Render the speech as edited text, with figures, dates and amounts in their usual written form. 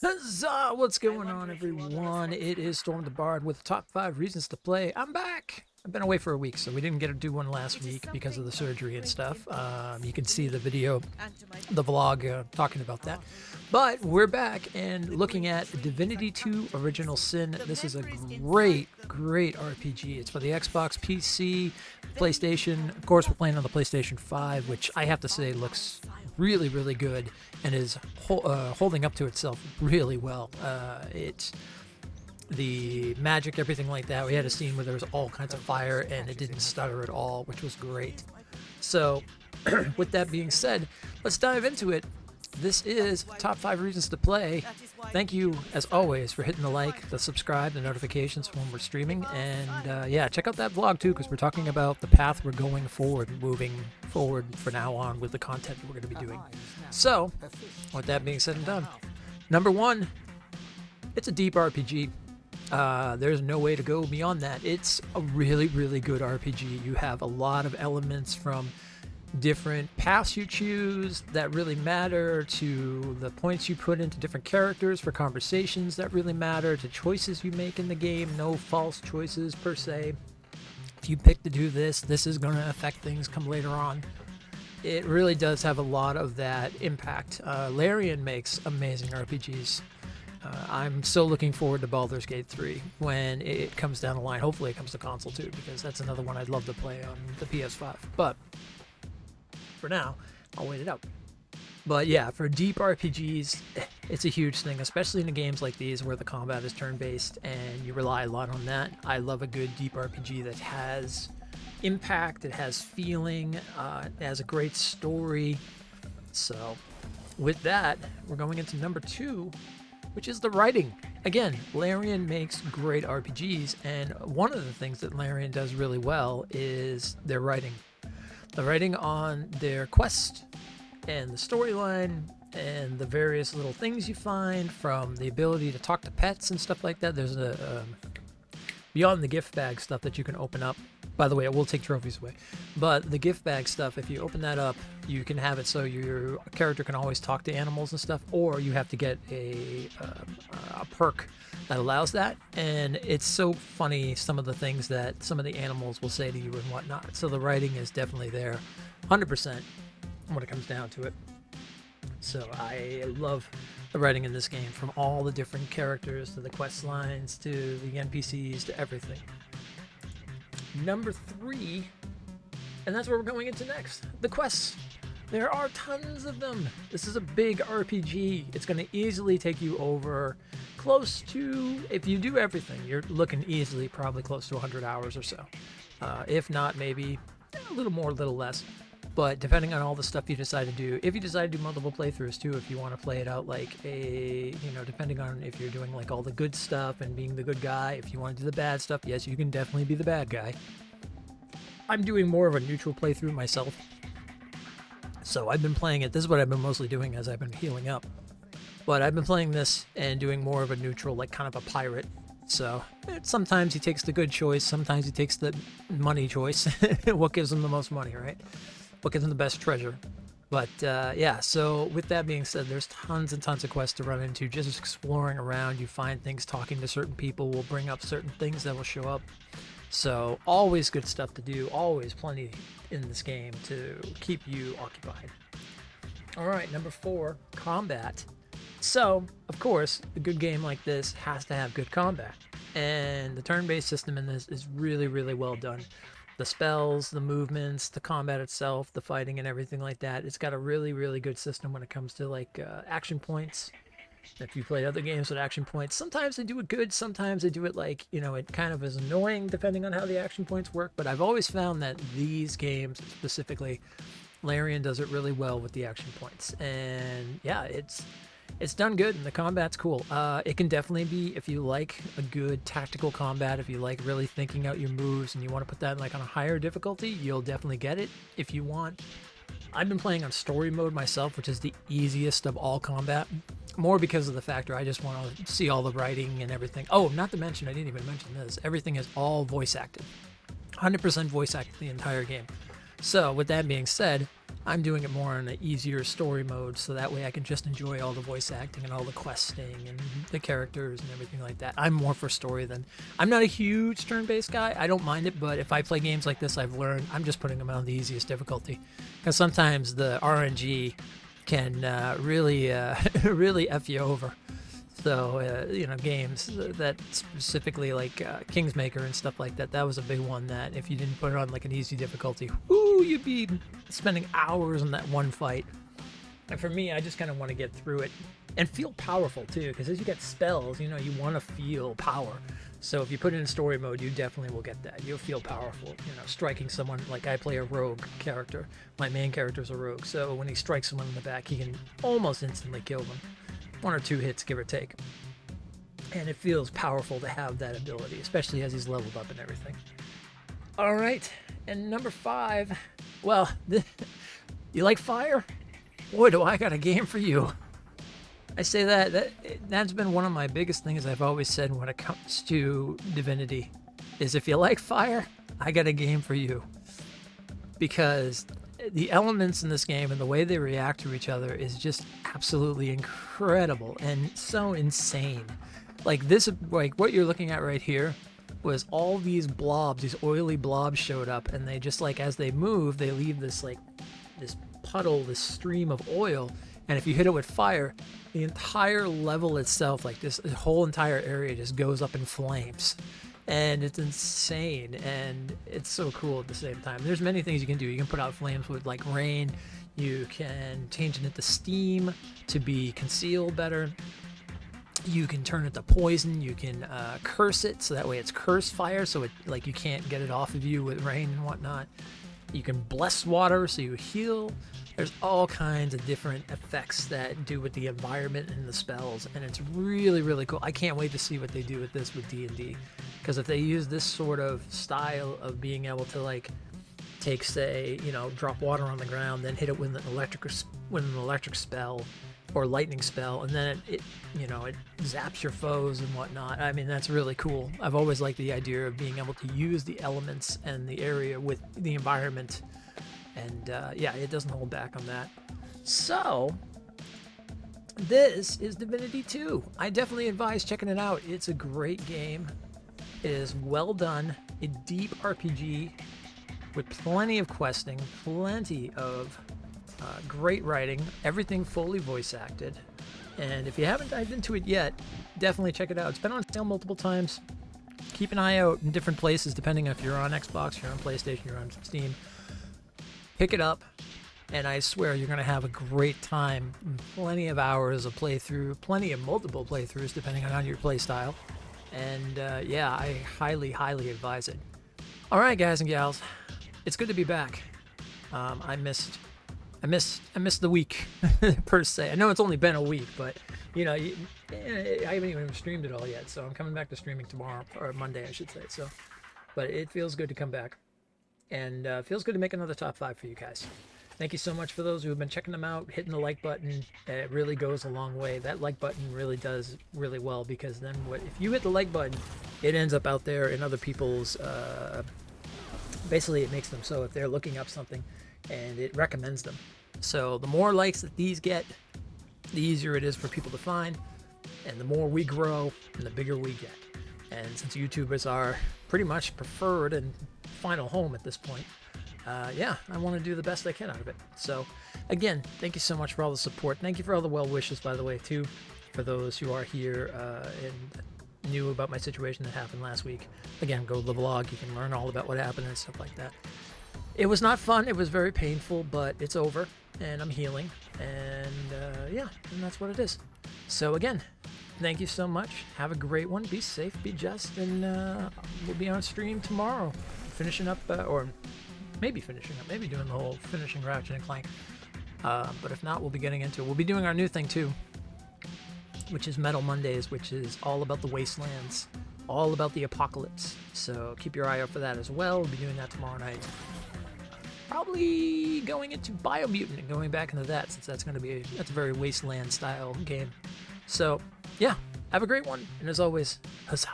Huzzah! What's going on, everyone? It is Storm the Bard with the top 5 reasons to play. I'm back! I've been away for a week, so we didn't get to do one last week because of the surgery and stuff. You can see the video, the vlog talking about that. But we're back and looking at Divinity 2 Original Sin. This is a great, great RPG. It's for the Xbox, PC, PlayStation. Of course, we're playing on the PlayStation 5, which I have to say looks really, really good and is holding up to itself really well. It's the magic, everything like that. We had a scene where there was all kinds of fire and it didn't stutter at all, which was great. So, with that being said, let's dive into it. This is top 5 reasons to play. Thank you, as always, for hitting the like, the subscribe, the notifications when we're streaming, and yeah, check out that vlog too, because we're talking about the path we're going forward, moving forward from now on with the content that we're going to be doing. So, with that being said and done, number 1, it's a deep RPG. There's no way to go beyond that. It's a really, really good RPG. You have a lot of elements from different paths you choose that really matter, to the points you put into different characters for conversations that really matter, to choices you make in the game. No false choices per se. If you pick to do this, this is going to affect things come later on. It really does have a lot of that impact. Larian makes amazing RPGs. I'm so looking forward to Baldur's Gate 3 when it comes down the line. Hopefully it comes to console too, because that's another one I'd love to play on the PS5. But for now, I'll wait it out. But yeah, for deep RPGs, it's a huge thing, especially in games like these where the combat is turn-based and you rely a lot on that. I love a good deep RPG that has impact, it has feeling, it has a great story. So with that, we're going into number 2, which is the writing. Again, Larian makes great RPGs, and one of the things that Larian does really well is their writing. The writing on their quest and the storyline and the various little things you find, from the ability to talk to pets and stuff like that. There's a beyond the gift bag stuff that you can open up. By the way, it will take trophies away. But the gift bag stuff, if you open that up, you can have it so your character can always talk to animals and stuff, or you have to get a perk that allows that. And it's so funny, some of the things that some of the animals will say to you and whatnot. So the writing is definitely there, 100% when it comes down to it. So I love the writing in this game, from all the different characters to the quest lines to the NPCs to everything. Number 3, and that's where we're going into next, the quests. There are tons of them. This is a big RPG. It's going to easily take you over close to, if you do everything, you're looking easily probably close to 100 hours or so. If not, maybe a little more, a little less. But depending on all the stuff you decide to do, if you decide to do multiple playthroughs too, if you want to play it out like a, depending on if you're doing like all the good stuff and being the good guy, if you want to do the bad stuff, yes, you can definitely be the bad guy. I'm doing more of a neutral playthrough myself. So I've been playing it, this is what I've been mostly doing as I've been healing up. But I've been playing this and doing more of a neutral, like kind of a pirate. So sometimes he takes the good choice, sometimes he takes the money choice. What gives him the most money, right? What gives them the best treasure. But yeah, so with that being said, there's tons and tons of quests to run into. Just exploring around, you find things, talking to certain people will bring up certain things that will show up. So always good stuff to do, always plenty in this game to keep you occupied. All right, number 4, combat. So, of course, a good game like this has to have good combat. And the turn-based system in this is really, really well done. The spells, the movements, the combat itself, the fighting and everything like that. It's got a really, really good system when it comes to like action points. If you played other games with action points, sometimes they do it good, sometimes they do it like, it kind of is annoying depending on how the action points work. But I've always found that these games, specifically, Larian does it really well with the action points. And yeah, it's done good, and the combat's cool. It can definitely be, if you like a good tactical combat, if you like really thinking out your moves and you want to put that like on a higher difficulty, you'll definitely get it. If you want, I've been playing on story mode myself, which is the easiest of all combat, more because of the factor I just want to see all the writing and everything. Oh, not to mention, I didn't even mention this, everything is all voice acted. 100% voice acted the entire game. So with that being said, I'm doing it more in an easier story mode, so that way I can just enjoy all the voice acting and all the questing and the characters and everything like that. I'm more for story than... I'm not a huge turn-based guy. I don't mind it, but if I play games like this, I've learned I'm just putting them on the easiest difficulty. Because sometimes the RNG can really F you over. So, you know, games that specifically like Kingsmaker and stuff like that, that was a big one that if you didn't put it on like an easy difficulty, whoo, you'd be spending hours on that one fight. And for me, I just kind of want to get through it and feel powerful too, because as you get spells, you know, you want to feel power. So if you put it in story mode, you definitely will get that. You'll feel powerful, you know, striking someone. Like I play a rogue character. My main character is a rogue. So when he strikes someone in the back, he can almost instantly kill them. 1 or 2 hits, give or take. And it feels powerful to have that ability, especially as he's leveled up and everything. All right, and number 5. Well, you like fire? Boy, do I got a game for you. I say that's been one of my biggest things I've always said when it comes to Divinity, is if you like fire, I got a game for you. Because the elements in this game and the way they react to each other is just absolutely incredible and so insane. Like this, like what you're looking at right here was all these blobs, these oily blobs showed up, and they just like, as they move, they leave this like this puddle, this stream of oil. And if you hit it with fire, the entire level itself, like this whole entire area just goes up in flames. And it's insane, and it's so cool at the same time. There's many things you can do. You can put out flames with like rain. You can change it into steam to be concealed better. You can turn it to poison. You can curse it, so that way it's curse fire, so it like you can't get it off of you with rain and whatnot. You can bless water, so you heal. There's all kinds of different effects that do with the environment and the spells, and it's really, really cool. I can't wait to see what they do with this with D&D, because if they use this sort of style of being able to like take, say, you know, drop water on the ground, then hit it with an electric spell or lightning spell, and then it you know, it zaps your foes and whatnot. I mean, that's really cool. I've always liked the idea of being able to use the elements and the area with the environment. And yeah, it doesn't hold back on that. So, this is Divinity 2. I definitely advise checking it out. It's a great game. It is well done. A deep RPG with plenty of questing, plenty of great writing, everything fully voice acted. And if you haven't dived into it yet, definitely check it out. It's been on sale multiple times. Keep an eye out in different places, depending if you're on Xbox, you're on PlayStation, you're on Steam. Pick it up, and I swear you're going to have a great time. Plenty of hours of playthrough, plenty of multiple playthroughs depending on your play style. And yeah, I highly, highly advise it. All right, guys and gals, it's good to be back. I missed the week per se. I know it's only been a week, but you know, I haven't even streamed it all yet. So I'm coming back to streaming tomorrow, or Monday, I should say. So, but it feels good to come back. And feels good to make another top 5 for you guys. Thank you so much for those who have been checking them out, hitting the like button. It really goes a long way. That like button really does really well, because then if you hit the like button, it ends up out there in other people's, basically it makes them so if they're looking up something, and it recommends them. So the more likes that these get, the easier it is for people to find, and the more we grow, and the bigger we get. And since YouTubers are pretty much preferred and final home at this point, yeah, I want to do the best I can out of it. So again, thank you so much for all the support. Thank you for all the well wishes, by the way, too, for those who are here and knew about my situation that happened last week. Again, go to the vlog. You can learn all about what happened and stuff like that. It was not fun. It was very painful, but it's over, and I'm healing. And yeah, and that's what it is. So again, thank you so much. Have a great one. Be safe, be just, and we'll be on stream tomorrow, finishing up, or maybe finishing up, maybe doing the whole finishing Ratchet and Clank. But if not, we'll be getting into it. We'll be doing our new thing too, which is Metal Mondays, which is all about the wastelands, all about the apocalypse. So keep your eye out for that as well. We'll be doing that tomorrow night. Probably going into Biomutant and going back into that, since that's going to be that's a very wasteland style game. So yeah, have a great one, and as always, huzzah.